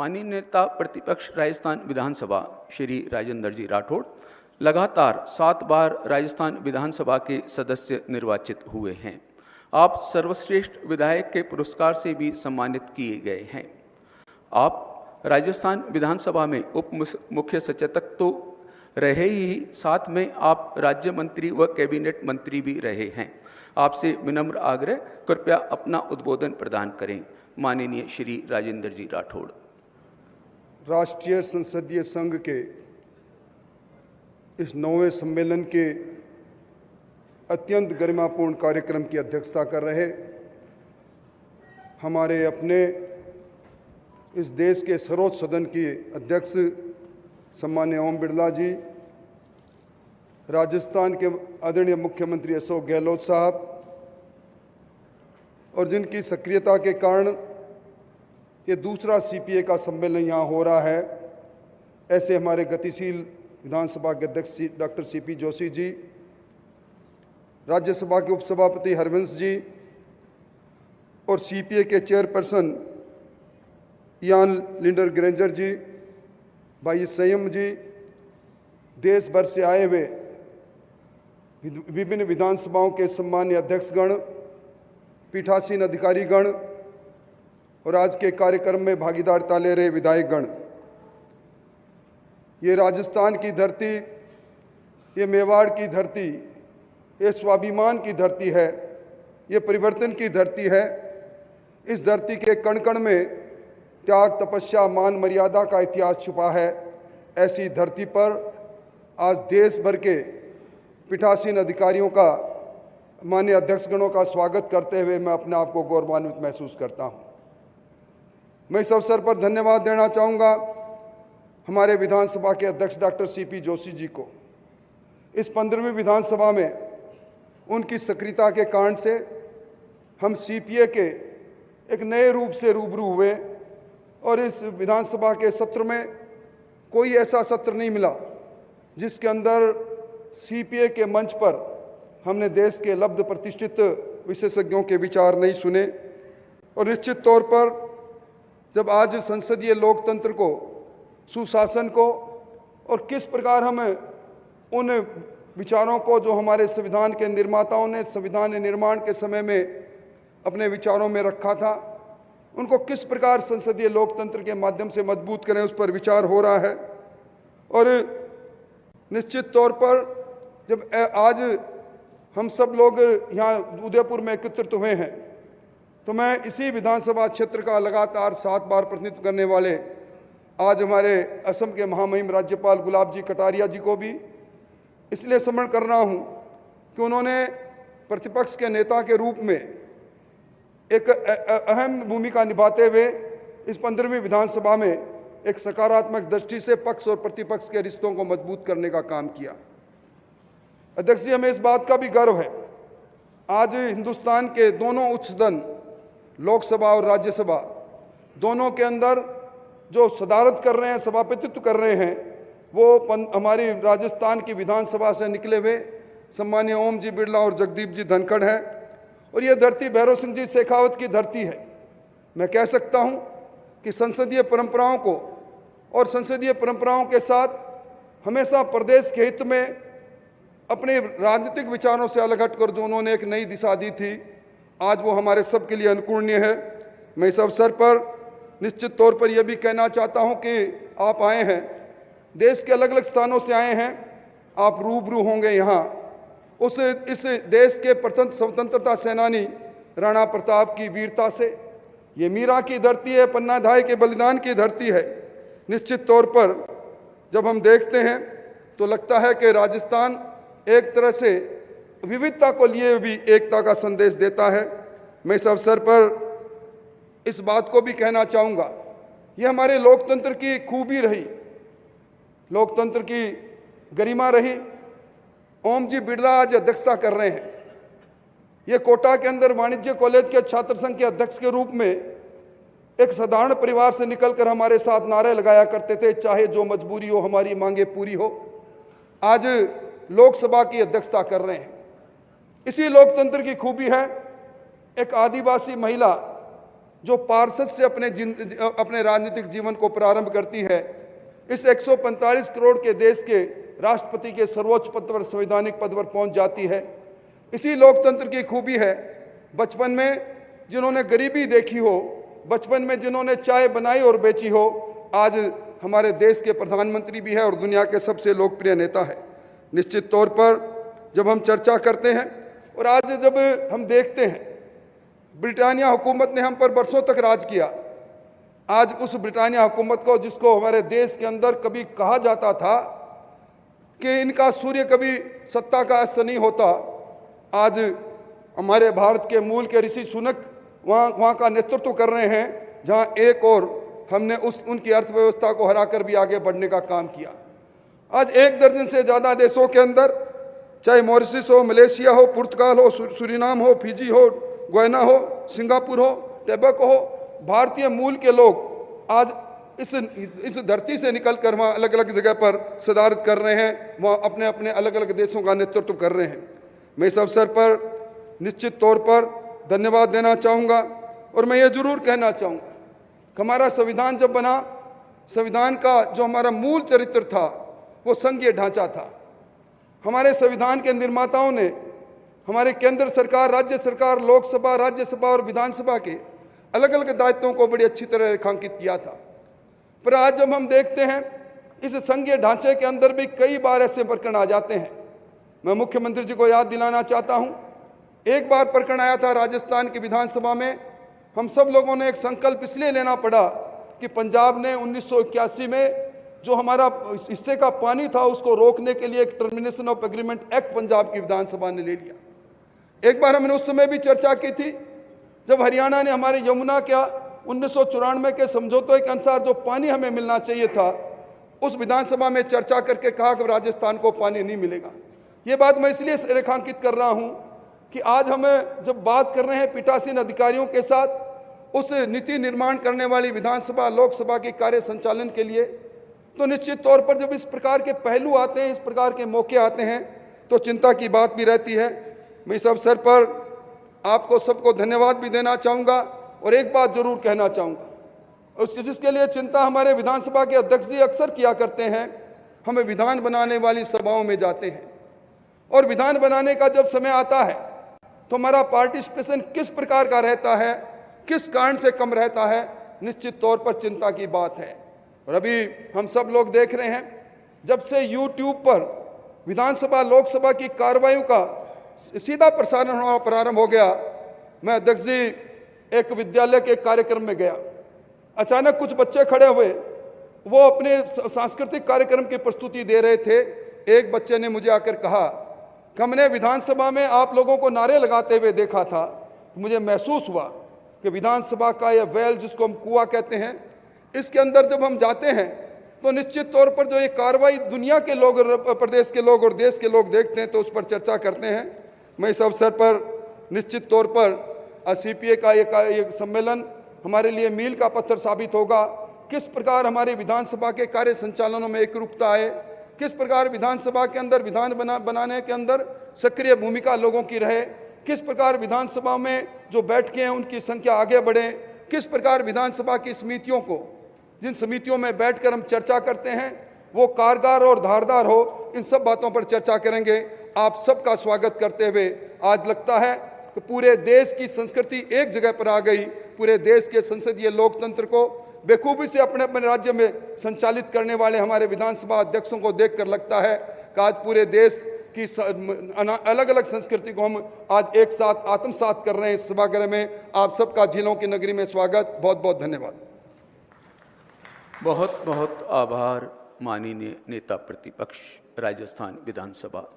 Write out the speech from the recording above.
माननीय नेता प्रतिपक्ष राजस्थान विधानसभा श्री राजेंद्र जी राठौड़ लगातार 7 बार राजस्थान विधानसभा के सदस्य निर्वाचित हुए हैं। आप सर्वश्रेष्ठ विधायक के पुरस्कार से भी सम्मानित किए गए हैं। आप राजस्थान विधानसभा में उप मुख्य सचेतक तो रहे ही, साथ में आप राज्य मंत्री व कैबिनेट मंत्री भी रहे हैं। आपसे विनम्र आग्रह, कृपया अपना उद्बोधन प्रदान करें। माननीय श्री राजेंद्र जी राठौड़। राष्ट्रीय संसदीय संघ के इस 9वें सम्मेलन के अत्यंत गरिमापूर्ण कार्यक्रम की अध्यक्षता कर रहे हमारे अपने इस देश के सर्वोच्च सदन के अध्यक्ष सम्मान्य ओम बिरला जी, राजस्थान के आदरणीय मुख्यमंत्री अशोक गहलोत साहब, और जिनकी सक्रियता के कारण ये दूसरा सीपीए का सम्मेलन यहाँ हो रहा है, ऐसे हमारे गतिशील विधानसभा के अध्यक्ष डॉक्टर सीपी जोशी जी, राज्यसभा के उपसभापति हरवंश जी और सीपीए के चेयरपर्सन यान लिंडर ग्रेंजर जी, भाई संयम जी, देश भर से आए हुए विभिन्न विधानसभाओं के सम्मान्य अध्यक्षगण, पीठासीन अधिकारीगण और आज के कार्यक्रम में भागीदारिता ले रहे विधायकगण। ये राजस्थान की धरती, ये मेवाड़ की धरती, ये स्वाभिमान की धरती है, ये परिवर्तन की धरती है। इस धरती के कण कण में त्याग, तपस्या, मान मर्यादा का इतिहास छुपा है। ऐसी धरती पर आज देश भर के पीठासीन अधिकारियों का, माननीय अध्यक्षगणों का स्वागत करते हुए मैं अपने आप को गौरवान्वित महसूस करता हूँ। मैं इस अवसर पर धन्यवाद देना चाहूँगा हमारे विधानसभा के अध्यक्ष डॉक्टर सीपी जोशी जी को। इस 15वीं विधानसभा में उनकी सक्रियता के कारण से हम सीपीए के एक नए रूप से रूबरू हुए और इस विधानसभा के सत्र में कोई ऐसा सत्र नहीं मिला जिसके अंदर सीपीए के मंच पर हमने देश के लब्ध प्रतिष्ठित विशेषज्ञों के विचार नहीं सुने। और निश्चित तौर पर जब आज संसदीय लोकतंत्र को, सुशासन को और किस प्रकार हम उन विचारों को जो हमारे संविधान के निर्माताओं ने संविधान निर्माण के समय में अपने विचारों में रखा था, उनको किस प्रकार संसदीय लोकतंत्र के माध्यम से मजबूत करें, उस पर विचार हो रहा है। और निश्चित तौर पर जब आज हम सब लोग यहाँ उदयपुर में एकत्रित हुए हैं, तो मैं इसी विधानसभा क्षेत्र का लगातार 7 बार प्रतिनिधित्व करने वाले आज हमारे असम के महामहिम राज्यपाल गुलाब जी कटारिया जी को भी इसलिए स्मरण कर रहा हूँ कि उन्होंने प्रतिपक्ष के नेता के रूप में एक अहम भूमिका निभाते हुए इस 15वीं विधानसभा में एक सकारात्मक दृष्टि से पक्ष और प्रतिपक्ष के रिश्तों को मजबूत करने का काम किया। अध्यक्ष जी, हमें इस बात का भी गर्व है, आज हिंदुस्तान के दोनों उच्च सदन, लोकसभा और राज्यसभा, दोनों के अंदर जो सदारत कर रहे हैं, सभापतित्व कर रहे हैं, वो हमारी राजस्थान की विधानसभा से निकले हुए सम्मान्य ओम जी बिरला और जगदीप जी धनखड़ है। और ये धरती भैरव सिंह जी शेखावत की धरती है। मैं कह सकता हूँ कि संसदीय परंपराओं को और संसदीय परंपराओं के साथ हमेशा प्रदेश के हित में अपने राजनीतिक विचारों से अलग हटकर जो उन्होंने एक नई दिशा दी थी, आज वो हमारे सबके लिए अनुकरणीय है। मैं इस अवसर पर निश्चित तौर पर यह भी कहना चाहता हूं कि आप आए हैं, देश के अलग अलग स्थानों से आए हैं, आप रूबरू होंगे यहाँ इस देश के प्रथम स्वतंत्रता सेनानी राणा प्रताप की वीरता से। ये मीरा की धरती है, पन्ना धाय के बलिदान की धरती है। निश्चित तौर पर जब हम देखते हैं तो लगता है कि राजस्थान एक तरह से विविधता को लिए भी एकता का संदेश देता है। मैं इस अवसर पर इस बात को भी कहना चाहूँगा, ये हमारे लोकतंत्र की खूबी रही, लोकतंत्र की गरिमा रही। ओम जी बिरला आज अध्यक्षता कर रहे हैं। ये कोटा के अंदर वाणिज्य कॉलेज के छात्र संघ के अध्यक्ष के रूप में एक साधारण परिवार से निकलकर हमारे साथ नारे लगाया करते थे, चाहे जो मजबूरी हो हमारी मांगे पूरी हो। आज लोकसभा की अध्यक्षता कर रहे हैं। इसी लोकतंत्र की खूबी है, एक आदिवासी महिला जो पार्षद से अपने राजनीतिक जीवन को प्रारंभ करती है, इस 145 करोड़ के देश के राष्ट्रपति के सर्वोच्च पद पर, संवैधानिक पद पर पहुंच जाती है। इसी लोकतंत्र की खूबी है, बचपन में जिन्होंने गरीबी देखी हो, बचपन में जिन्होंने चाय बनाई और बेची हो, आज हमारे देश के प्रधानमंत्री भी है और दुनिया के सबसे लोकप्रिय नेता है। निश्चित तौर पर जब हम चर्चा करते हैं और आज जब हम देखते हैं, ब्रिटानिया हुकूमत ने हम पर बरसों तक राज किया। आज उस ब्रिटानिया हुकूमत को, जिसको हमारे देश के अंदर कभी कहा जाता था कि इनका सूर्य कभी सत्ता का अस्त नहीं होता, आज हमारे भारत के मूल के ऋषि सुनक वहाँ का नेतृत्व कर रहे हैं, जहाँ एक और हमने उनकी अर्थव्यवस्था को हराकर भी आगे बढ़ने का काम किया। आज 1 दर्जन से ज़्यादा देशों के अंदर, चाहे मॉरिशस हो, मलेशिया हो, पुर्तगाल हो, सुरीनाम हो, फिजी हो, गोयना हो, सिंगापुर हो, टोबैको हो, भारतीय मूल के लोग आज इस धरती से निकलकर वहाँ अलग अलग जगह पर सदारत कर रहे हैं, वहाँ अपने अपने अलग अलग देशों का नेतृत्व कर रहे हैं। मैं इस अवसर पर निश्चित तौर पर धन्यवाद देना चाहूँगा और मैं ये ज़रूर कहना चाहूँगा कि हमारा संविधान जब बना, संविधान का जो हमारा मूल चरित्र था वो संघीय ढांचा था। हमारे संविधान के निर्माताओं ने हमारे केंद्र सरकार, राज्य सरकार, लोकसभा, राज्यसभा और विधानसभा के अलग अलग दायित्वों को बड़ी अच्छी तरह रेखांकित किया था। पर आज जब हम देखते हैं, इस संघीय ढांचे के अंदर भी कई बार ऐसे प्रकरण आ जाते हैं। मैं मुख्यमंत्री जी को याद दिलाना चाहता हूं, एक बार प्रकरण आया था राजस्थान की विधानसभा में। हम सब लोगों ने एक संकल्प इसलिए लेना पड़ा कि पंजाब ने 1981 में जो हमारा हिस्से का पानी था उसको रोकने के लिए एक termination of agreement act Punjab की विधानसभा ने ले लिया। एक बार हमने उस समय भी चर्चा की थी जब हरियाणा ने हमारे यमुना क्या 1994 के समझौते के अनुसार जो पानी हमें मिलना चाहिए था, उस विधानसभा में चर्चा करके कहा कि राजस्थान को पानी नहीं मिलेगा। ये बात मैं इसलिए रेखांकित कर रहा हूँ कि आज हमें जब बात कर रहे हैं पीठासीन अधिकारियों के साथ उस नीति निर्माण करने वाली विधानसभा, लोकसभा के कार्य संचालन के लिए, तो निश्चित तौर पर जब इस प्रकार के पहलू आते हैं, इस प्रकार के मौके आते हैं, तो चिंता की बात भी रहती है। मैं इस अवसर पर आपको सबको धन्यवाद भी देना चाहूँगा और एक बात जरूर कहना चाहूँगा, उसके जिसके लिए चिंता हमारे विधानसभा के अध्यक्ष जी अक्सर किया करते हैं। हमें विधान बनाने वाली सभाओं में जाते हैं और विधान बनाने का जब समय आता है तो हमारा पार्टिसिपेशन किस प्रकार का रहता है, किस कारण से कम रहता है, निश्चित तौर पर चिंता की बात है। और अभी हम सब लोग देख रहे हैं, जब से YouTube पर विधानसभा लोकसभा की कार्रवाइयों का सीधा प्रसारण होना प्रारंभ हो गया। मैं अध्यक्ष जी एक विद्यालय के कार्यक्रम में गया, अचानक कुछ बच्चे खड़े हुए, वो अपने सांस्कृतिक कार्यक्रम की प्रस्तुति दे रहे थे। एक बच्चे ने मुझे आकर कहा कि हमने विधानसभा में आप लोगों को नारे लगाते हुए देखा था, मुझे महसूस हुआ कि विधानसभा का यह वेल, जिसको हम कुआं कहते हैं, इसके अंदर जब हम जाते हैं तो निश्चित तौर पर जो ये कार्रवाई दुनिया के लोग, प्रदेश के लोग और देश के लोग देखते हैं तो उस पर चर्चा करते हैं। मैं इस अवसर पर निश्चित तौर पर CPA का ये सम्मेलन हमारे लिए मील का पत्थर साबित होगा। किस प्रकार हमारे विधानसभा के कार्य संचालनों में एकरूपता आए, किस प्रकार विधानसभा के अंदर विधान बनाने के अंदर सक्रिय भूमिका लोगों की रहे, किस प्रकार विधानसभा में जो बैठकें हैं उनकी संख्या आगे बढ़े, किस प्रकार विधानसभा की समितियों को, जिन समितियों में बैठकर हम चर्चा करते हैं, वो कारगर और धारदार हो। इन सब बातों पर चर्चा करेंगे। आप सबका स्वागत करते हुए आज लगता है कि पूरे देश की संस्कृति एक जगह पर आ गई। पूरे देश के संसदीय लोकतंत्र को बेखूबी से अपने अपने राज्य में संचालित करने वाले हमारे विधानसभा अध्यक्षों को देखकर लगता है कि आज पूरे देश की अलग अलग संस्कृति को हम आज एक साथ आत्मसात कर रहे हैं। इस सभागृह में आप सबका झीलों की नगरी में स्वागत। बहुत बहुत धन्यवाद। बहुत बहुत आभार माननीय नेता प्रतिपक्ष राजस्थान विधानसभा।